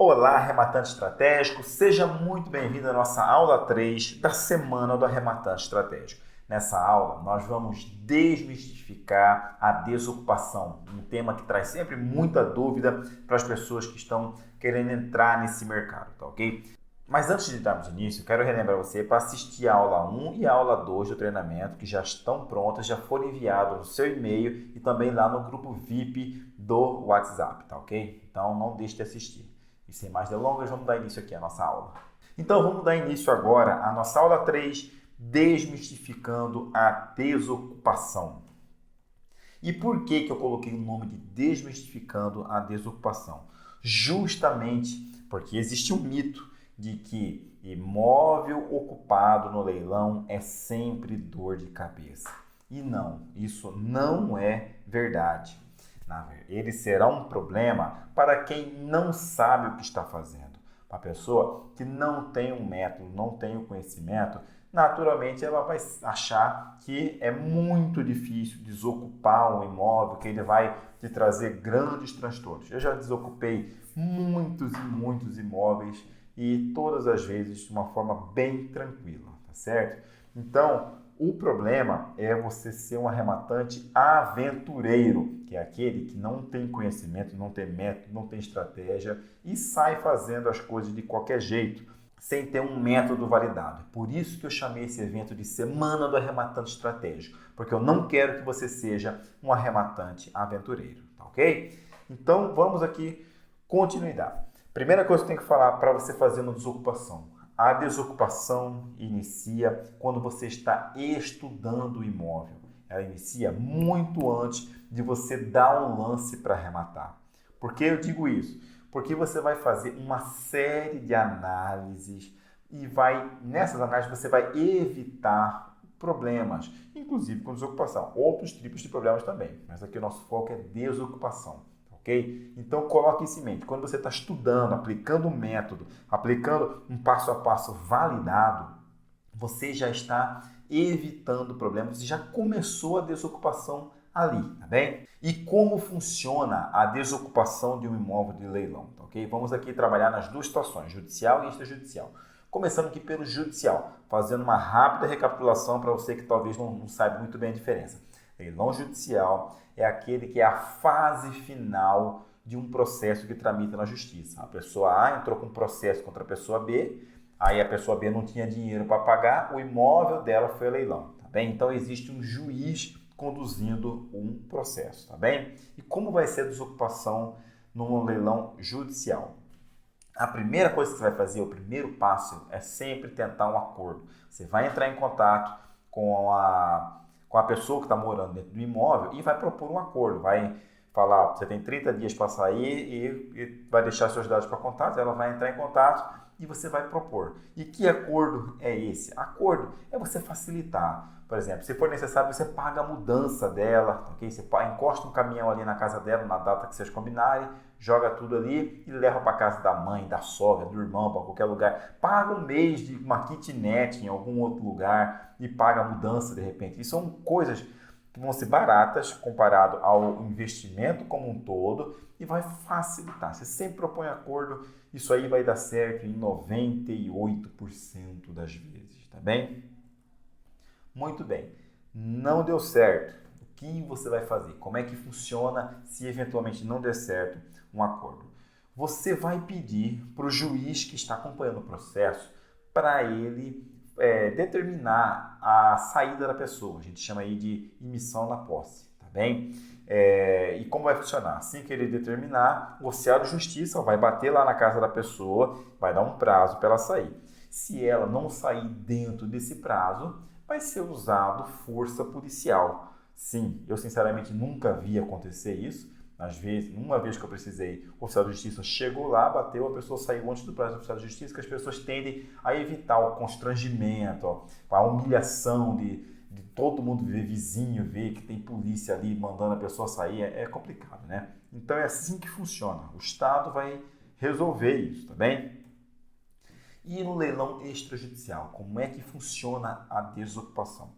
Olá, arrematante estratégico, seja muito bem-vindo à nossa aula 3 da semana do arrematante estratégico. Nessa aula, nós vamos desmistificar a desocupação, um tema que traz sempre muita dúvida para as pessoas que estão querendo entrar nesse mercado, tá ok? Mas antes de darmos início, quero relembrar você para assistir a aula 1 e a aula 2 do treinamento, que já estão prontas, já foram enviadas no seu e-mail e também lá no grupo VIP do WhatsApp, tá ok? Então não deixe de assistir. E sem mais delongas, vamos dar início aqui à nossa aula. Então vamos dar início agora à nossa aula 3, desmistificando a desocupação. E por que eu coloquei o nome de desmistificando a desocupação? Justamente porque existe um mito de que imóvel ocupado no leilão é sempre dor de cabeça. E não, isso não é verdade. Ele será um problema para quem não sabe o que está fazendo. Uma pessoa que não tem um método, não tem o conhecimento, naturalmente ela vai achar que é muito difícil desocupar um imóvel, que ele vai te trazer grandes transtornos. Eu já desocupei muitos e muitos imóveis e todas as vezes de uma forma bem tranquila, tá certo? Então, o problema é você ser um arrematante aventureiro, que é aquele que não tem conhecimento, não tem método, não tem estratégia e sai fazendo as coisas de qualquer jeito, sem ter um método validado. Por isso que eu chamei esse evento de Semana do Arrematante Estratégico, porque eu não quero que você seja um arrematante aventureiro, tá ok? Então, vamos aqui, continuidade. Primeira coisa que eu tenho que falar para você fazer uma desocupação. A desocupação inicia quando você está estudando o imóvel. Ela inicia muito antes de você dar um lance para arrematar. Por que eu digo isso? Porque você vai fazer uma série de análises e nessas análises você vai evitar problemas, inclusive com desocupação. Outros tipos de problemas também, mas aqui o nosso foco é desocupação. Okay? Então, coloque isso em mente. Quando você está estudando, aplicando um método, aplicando um passo a passo validado, você já está evitando problemas e já começou a desocupação ali, tá bem? E como funciona a desocupação de um imóvel de leilão, tá ok? Vamos aqui trabalhar nas duas situações, judicial e extrajudicial. Começando aqui pelo judicial, fazendo uma rápida recapitulação para você que talvez não saiba muito bem a diferença. Leilão judicial é aquele que é a fase final de um processo que tramita na justiça. A pessoa A entrou com um processo contra a pessoa B, aí a pessoa B não tinha dinheiro para pagar, o imóvel dela foi a leilão, tá bem? Então existe um juiz conduzindo um processo, tá bem? E como vai ser a desocupação num leilão judicial? A primeira coisa que você vai fazer, o primeiro passo, é sempre tentar um acordo. Você vai entrar em contato com a pessoa que está morando dentro do imóvel e vai propor um acordo. Vai falar, você tem 30 dias para sair e vai deixar seus dados para contato, ela vai entrar em contato e você vai propor. E que acordo é esse? Acordo é você facilitar. Por exemplo, se for necessário, você paga a mudança dela, ok? Você encosta um caminhão ali na casa dela, na data que vocês combinarem, joga tudo ali e leva para casa da mãe, da sogra, do irmão, para qualquer lugar. Paga um mês de uma kitnet em algum outro lugar e paga a mudança de repente. Isso são coisas que vão ser baratas comparado ao investimento como um todo e vai facilitar. Você sempre propõe acordo, isso aí vai dar certo em 98% das vezes, tá bem? Muito bem. Não deu certo. O que você vai fazer? Como é que funciona se eventualmente não der certo um acordo? Você vai pedir para o juiz que está acompanhando o processo para ele determinar a saída da pessoa. A gente chama aí de emissão na posse, tá bem? E como vai funcionar? Assim que ele determinar, o oficial de justiça vai bater lá na casa da pessoa, vai dar um prazo para ela sair. Se ela não sair dentro desse prazo, vai ser usado força policial. Sim, eu sinceramente nunca vi acontecer isso. Às vezes, uma vez que eu precisei, o oficial de justiça chegou lá, bateu, a pessoa saiu antes do prazo do oficial de justiça, que as pessoas tendem a evitar o constrangimento, a humilhação de todo mundo ver, vizinho ver que tem polícia ali mandando a pessoa sair, é complicado, né? Então é assim que funciona. O Estado vai resolver isso, tá bem? E no leilão extrajudicial, como é que funciona a desocupação?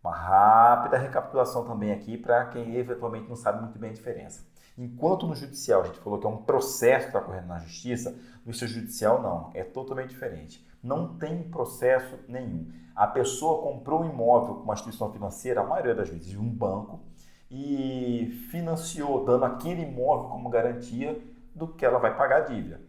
Uma rápida recapitulação também aqui para quem eventualmente não sabe muito bem a diferença. Enquanto no judicial a gente falou que é um processo que está correndo na justiça, no extrajudicial não, é totalmente diferente. Não tem processo nenhum. A pessoa comprou um imóvel com uma instituição financeira, a maioria das vezes de um banco, e financiou, dando aquele imóvel como garantia do que ela vai pagar a dívida.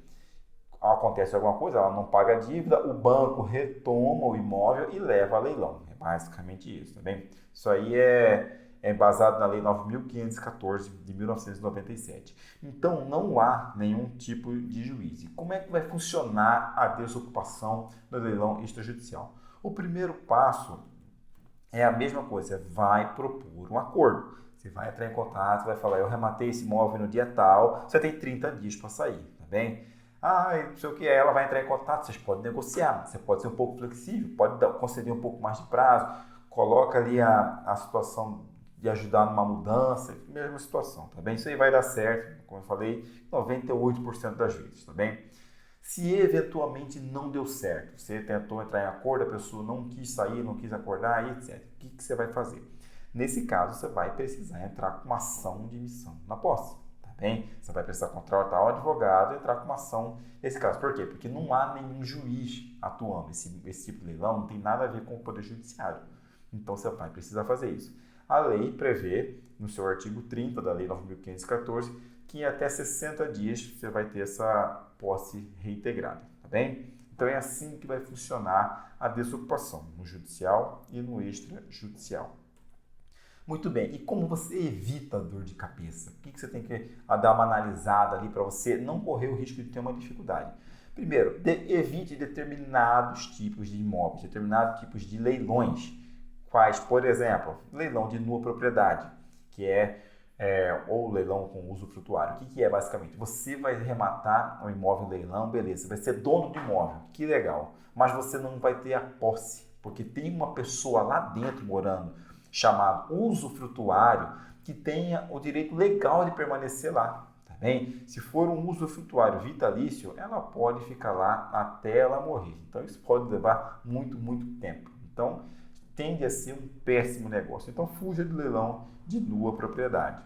Acontece alguma coisa, ela não paga a dívida, o banco retoma o imóvel e leva a leilão. É basicamente isso, tá bem? Isso aí é baseado na Lei 9.514 de 1997. Então, não há nenhum tipo de juízo. E como é que vai funcionar a desocupação do leilão extrajudicial? O primeiro passo é a mesma coisa, você vai propor um acordo. Você vai entrar em contato, vai falar, eu rematei esse imóvel no dia tal, você tem 30 dias para sair, tá bem? Não sei o que é, ela vai entrar em contato, vocês podem negociar, você pode ser um pouco flexível, pode conceder um pouco mais de prazo, coloca ali a situação de ajudar numa mudança, mesma situação, tá bem? Isso aí vai dar certo, como eu falei, 98% das vezes, tá bem? Se eventualmente não deu certo, você tentou entrar em acordo, a pessoa não quis sair, não quis acordar, etc. O que você vai fazer? Nesse caso, você vai precisar entrar com uma ação de emissão na posse, tá bem? Você vai precisar contratar um advogado e entrar com uma ação nesse caso. Por quê? Porque não há nenhum juiz atuando. Esse tipo de leilão não tem nada a ver com o Poder Judiciário. Então, você vai precisar fazer isso. A lei prevê, no seu artigo 30 da Lei 9.514, que em até 60 dias você vai ter essa posse reintegrada, tá bem? Então é assim que vai funcionar a desocupação, no judicial e no extrajudicial. Muito bem, e como você evita a dor de cabeça? O que você tem que dar uma analisada ali para você não correr o risco de ter uma dificuldade? Primeiro, evite determinados tipos de imóveis, determinados tipos de leilões. Quais, por exemplo, leilão de nua propriedade, que ou leilão com usufrutuário. O que é basicamente? Você vai arrematar um imóvel em leilão, beleza, você vai ser dono do imóvel, que legal, mas você não vai ter a posse, porque tem uma pessoa lá dentro morando, chamado usufrutuário, que tenha o direito legal de permanecer lá. Tá bem? Se for um usufrutuário vitalício, ela pode ficar lá até ela morrer. Então isso pode levar muito, muito tempo. Então tende a ser um péssimo negócio. Então fuja do leilão de nua propriedade.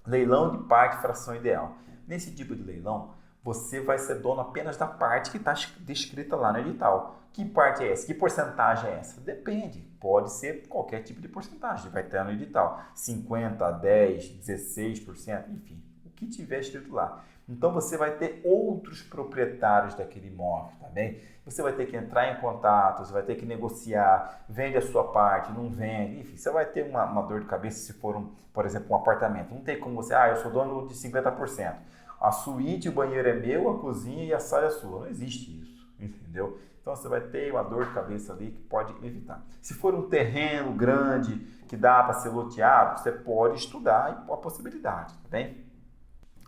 Leilão de parte fração ideal. Nesse tipo de leilão, você vai ser dono apenas da parte que está descrita lá no edital. Que parte é essa? Que porcentagem é essa? Depende. Pode ser qualquer tipo de porcentagem. Vai estar no edital. 50%, 10%, 16%, enfim. O que tiver escrito lá. Então, você vai ter outros proprietários daquele imóvel, tá bem? Você vai ter que entrar em contato, você vai ter que negociar, vende a sua parte, não vende, enfim, você vai ter uma dor de cabeça se for, por exemplo, um apartamento. Não tem como você, eu sou dono de 50%. A suíte, o banheiro é meu, a cozinha e a sala é sua. Não existe isso, entendeu? Então, você vai ter uma dor de cabeça ali que pode evitar. Se for um terreno grande que dá para ser loteado, você pode estudar a possibilidade, tá bem?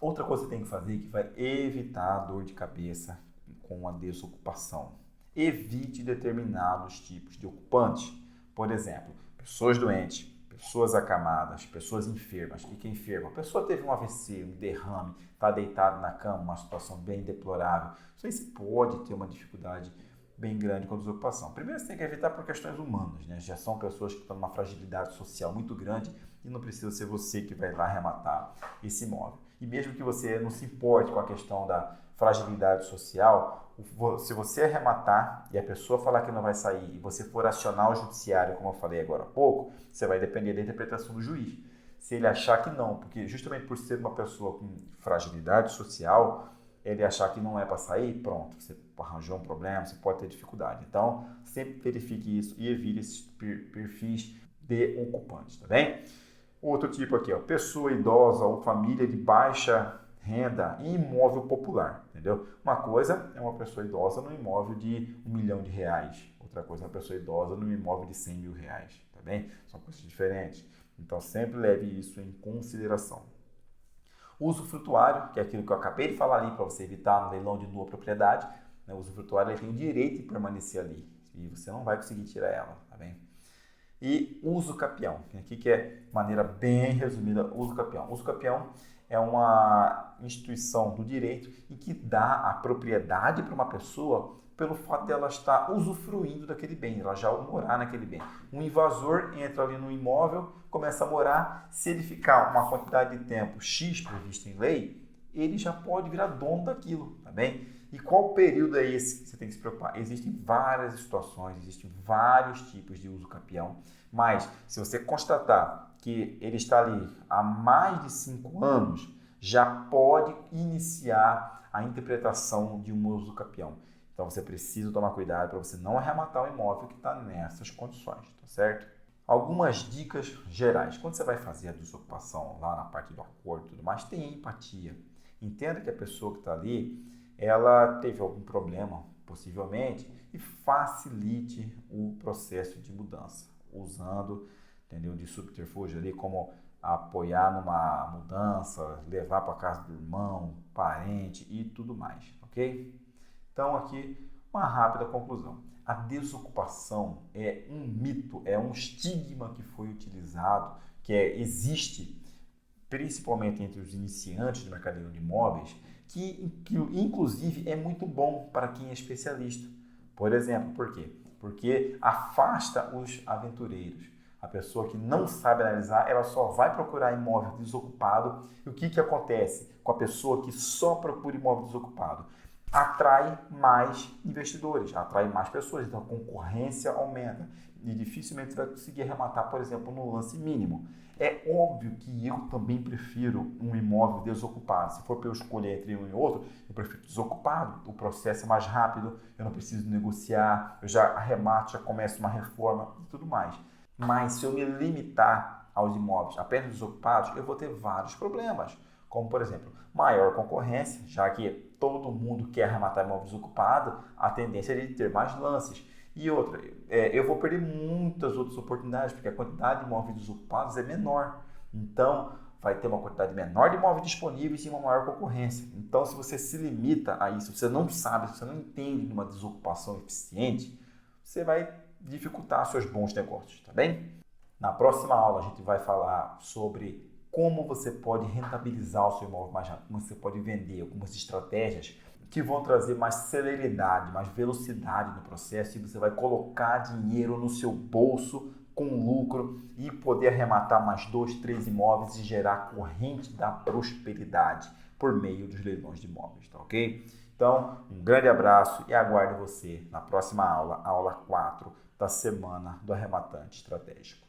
Outra coisa que você tem que fazer que vai evitar a dor de cabeça com a desocupação. Evite determinados tipos de ocupantes. Por exemplo, pessoas doentes, pessoas acamadas, pessoas enfermas. O que é enfermo? A pessoa teve um AVC, um derrame, está deitado na cama, uma situação bem deplorável. Isso aí você pode ter uma dificuldade bem grande com a desocupação. Primeiro você tem que evitar por questões humanas, né? Já são pessoas que estão numa fragilidade social muito grande e não precisa ser você que vai lá arrematar esse imóvel. E mesmo que você não se importe com a questão da fragilidade social, se você arrematar e a pessoa falar que não vai sair e você for acionar o judiciário, como eu falei agora há pouco, você vai depender da interpretação do juiz. Se ele achar que não, porque justamente por ser uma pessoa com fragilidade social, ele achar que não é para sair, pronto, você arranjou um problema, você pode ter dificuldade. Então, sempre verifique isso e evite esses perfis de ocupantes, tá bem? Outro tipo aqui, pessoa idosa ou família de baixa renda em imóvel popular, entendeu? Uma coisa é uma pessoa idosa no imóvel de R$1 milhão, outra coisa é uma pessoa idosa no imóvel de R$100 mil, tá bem? São coisas diferentes. Então, sempre leve isso em consideração. O usufrutuário, que é aquilo que eu acabei de falar ali para você evitar no leilão de nua propriedade, né? O usufrutuário ele tem o direito de permanecer ali e você não vai conseguir tirar ela, tá bem? E uso capião, aqui que é maneira bem resumida, uso capião. Uso capião é uma instituição do direito e que dá a propriedade para uma pessoa pelo fato dela estar usufruindo daquele bem, ela já morar naquele bem. Um invasor entra ali no imóvel, começa a morar, se ele ficar uma quantidade de tempo X previsto em lei, ele já pode virar dono daquilo, tá bem? E qual período é esse que você tem que se preocupar? Existem várias situações, existem vários tipos de uso capião, mas se você constatar que ele está ali há mais de 5 anos, já pode iniciar a interpretação de um uso capião. Então você precisa tomar cuidado para você não arrematar o imóvel que está nessas condições, tá certo? Algumas dicas gerais. Quando você vai fazer a desocupação lá na parte do acordo e tudo mais, tenha empatia. Entenda que a pessoa que está ali, ela teve algum problema, possivelmente, e facilite o processo de mudança, usando, entendeu, de subterfúgio ali, como apoiar numa mudança, levar para casa do irmão, parente e tudo mais, ok? Então, aqui, uma rápida conclusão. A desocupação é um mito, é um estigma que foi utilizado, existe principalmente entre os iniciantes do mercado de imóveis, que inclusive é muito bom para quem é especialista. Por exemplo, por quê? Porque afasta os aventureiros. A pessoa que não sabe analisar, ela só vai procurar imóvel desocupado. E o que acontece com a pessoa que só procura imóvel desocupado? Atrai mais investidores, atrai mais pessoas, então a concorrência aumenta e dificilmente você vai conseguir arrematar, por exemplo, no lance mínimo. É óbvio que eu também prefiro um imóvel desocupado. Se for para eu escolher entre um e outro, eu prefiro desocupado. O processo é mais rápido, eu não preciso negociar, eu já arremato, já começo uma reforma e tudo mais. Mas se eu me limitar aos imóveis apenas desocupados, eu vou ter vários problemas. Como, por exemplo, maior concorrência, já que todo mundo quer arrematar imóvel desocupado, a tendência é de ter mais lances. E outra, eu vou perder muitas outras oportunidades, porque a quantidade de imóveis desocupados é menor. Então, vai ter uma quantidade menor de imóveis disponíveis e uma maior concorrência. Então, se você se limita a isso, você não sabe, se você não entende de uma desocupação eficiente, você vai dificultar seus bons negócios, tá bem? Na próxima aula, a gente vai falar sobre como você pode rentabilizar o seu imóvel mais rápido, como você pode vender, algumas estratégias que vão trazer mais celeridade, mais velocidade no processo e você vai colocar dinheiro no seu bolso com lucro e poder arrematar mais 2, 3 imóveis e gerar a corrente da prosperidade por meio dos leilões de imóveis, tá ok? Então, um grande abraço e aguardo você na próxima aula, aula 4 da semana do Arrematante Estratégico.